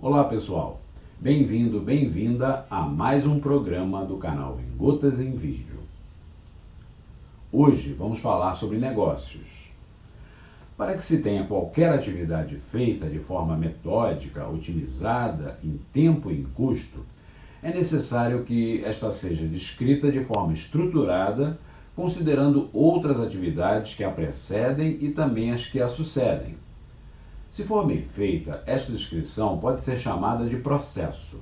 Olá pessoal, bem-vindo, bem-vinda a mais um programa do canal Em Gotas em Vídeo. Hoje vamos falar sobre negócios. Para que se tenha qualquer atividade feita de forma metódica, otimizada, em tempo e em custo, é necessário que esta seja descrita de forma estruturada, considerando outras atividades que a precedem e também as que a sucedem. Se for bem feita, esta descrição pode ser chamada de processo.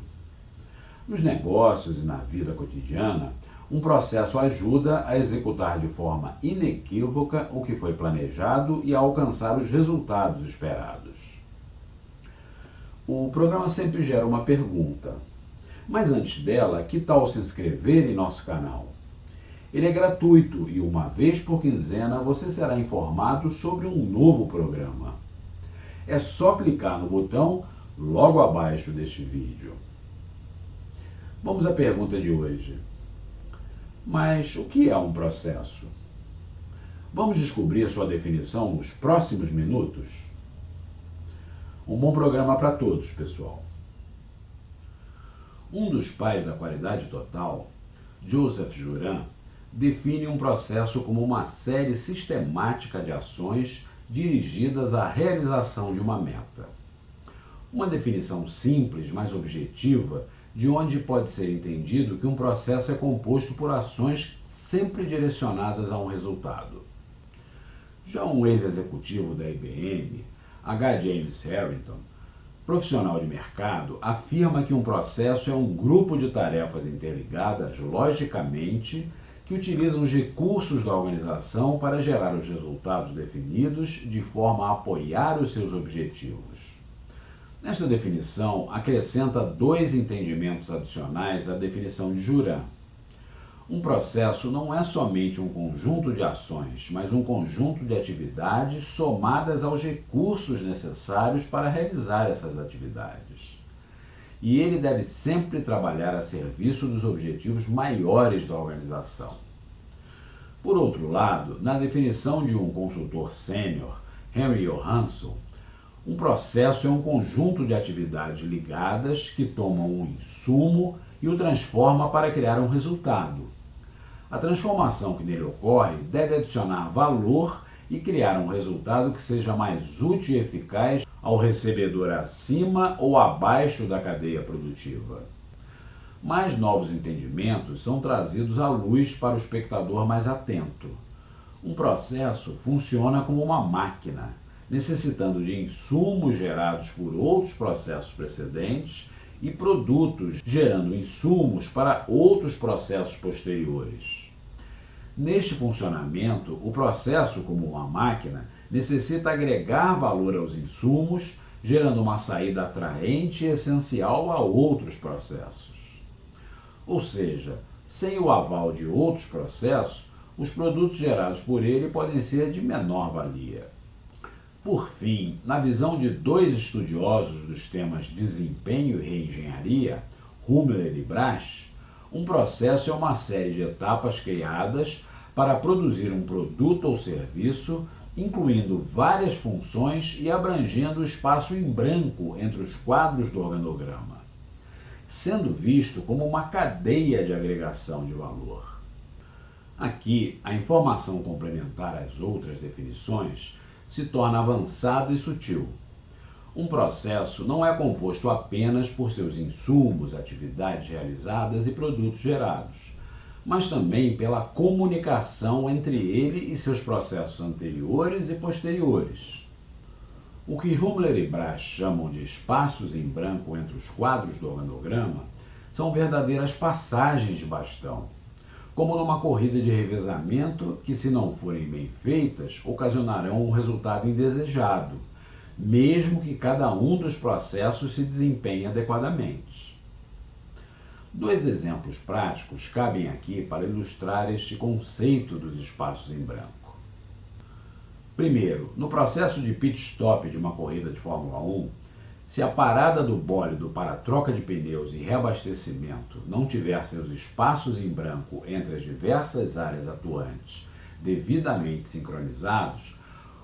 Nos negócios e na vida cotidiana, um processo ajuda a executar de forma inequívoca o que foi planejado e a alcançar os resultados esperados. O programa sempre gera uma pergunta, mas antes dela, que tal se inscrever em nosso canal? Ele é gratuito e uma vez por quinzena você será informado sobre um novo programa. É só clicar no botão logo abaixo deste vídeo. Vamos à pergunta de hoje. Mas o que é um processo? Vamos descobrir sua definição nos próximos minutos? Um bom programa para todos, pessoal. Um dos pais da qualidade total, Joseph Juran, define um processo como uma série sistemática de ações dirigidas à realização de uma meta. Uma definição simples, mas objetiva, de onde pode ser entendido que um processo é composto por ações sempre direcionadas a um resultado. Já um ex-executivo da IBM, H. James Harrington, profissional de mercado, afirma que um processo é um grupo de tarefas interligadas logicamente que utilizam os recursos da organização para gerar os resultados definidos de forma a apoiar os seus objetivos. Esta definição acrescenta dois entendimentos adicionais à definição de Juran. Um processo não é somente um conjunto de ações, mas um conjunto de atividades somadas aos recursos necessários para realizar essas atividades. E ele deve sempre trabalhar a serviço dos objetivos maiores da organização. Por outro lado, na definição de um consultor sênior, Henry Johansson, um processo é um conjunto de atividades ligadas que tomam um insumo e o transforma para criar um resultado. A transformação que nele ocorre deve adicionar valor e criar um resultado que seja mais útil e eficaz ao recebedor acima ou abaixo da cadeia produtiva. Mais novos entendimentos são trazidos à luz para o espectador mais atento. Um processo funciona como uma máquina, necessitando de insumos gerados por outros processos precedentes e produtos gerando insumos para outros processos posteriores. Neste funcionamento, o processo, como uma máquina, necessita agregar valor aos insumos, gerando uma saída atraente e essencial a outros processos. Ou seja, sem o aval de outros processos, os produtos gerados por ele podem ser de menor valia. Por fim, na visão de dois estudiosos dos temas desempenho e reengenharia, Hummler e Brash, um processo é uma série de etapas criadas para produzir um produto ou serviço, incluindo várias funções e abrangendo o espaço em branco entre os quadros do organograma, sendo visto como uma cadeia de agregação de valor. Aqui, a informação complementar às outras definições se torna avançada e sutil. Um processo não é composto apenas por seus insumos, atividades realizadas e produtos gerados, mas também pela comunicação entre ele e seus processos anteriores e posteriores. O que Hummler e Brash chamam de espaços em branco entre os quadros do organograma são verdadeiras passagens de bastão, como numa corrida de revezamento que, se não forem bem feitas, ocasionarão um resultado indesejado, mesmo que cada um dos processos se desempenhe adequadamente. Dois exemplos práticos cabem aqui para ilustrar este conceito dos espaços em branco. Primeiro, no processo de pit stop de uma corrida de Fórmula 1, se a parada do bólido para troca de pneus e reabastecimento não tiver seus espaços em branco entre as diversas áreas atuantes devidamente sincronizados,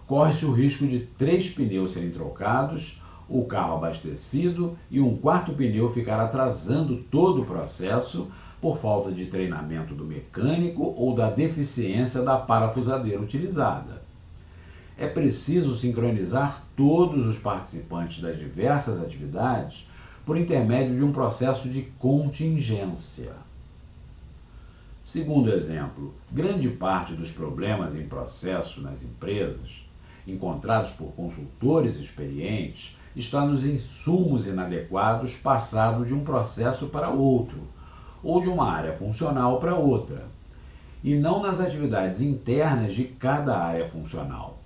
corre-se o risco de 3 pneus serem trocados, o carro abastecido e um quarto pneu ficar atrasando todo o processo por falta de treinamento do mecânico ou da deficiência da parafusadeira utilizada. É preciso sincronizar todos os participantes das diversas atividades por intermédio de um processo de contingência. Segundo exemplo, grande parte dos problemas em processo nas empresas, encontrados por consultores experientes, está nos insumos inadequados passados de um processo para outro, ou de uma área funcional para outra, e não nas atividades internas de cada área funcional.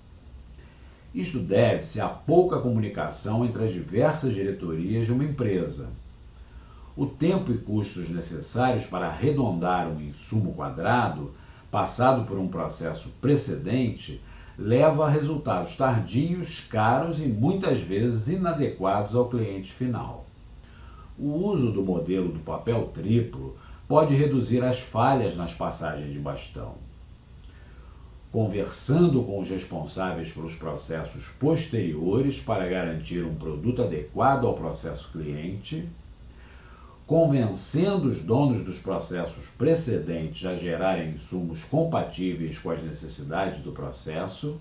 Isto deve-se à pouca comunicação entre as diversas diretorias de uma empresa. O tempo e custos necessários para arredondar um insumo quadrado, passado por um processo precedente, leva a resultados tardios, caros e muitas vezes inadequados ao cliente final. O uso do modelo do papel triplo pode reduzir as falhas nas passagens de bastão. Conversando com os responsáveis pelos processos posteriores para garantir um produto adequado ao processo cliente, convencendo os donos dos processos precedentes a gerarem insumos compatíveis com as necessidades do processo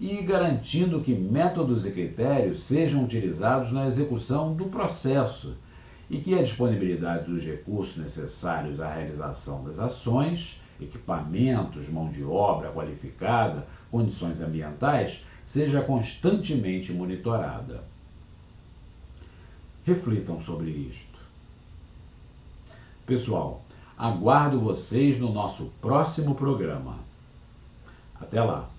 e garantindo que métodos e critérios sejam utilizados na execução do processo e que a disponibilidade dos recursos necessários à realização das ações, equipamentos, mão de obra qualificada, condições ambientais, seja constantemente monitorada. Reflitam sobre isto. Pessoal, aguardo vocês no nosso próximo programa. Até lá!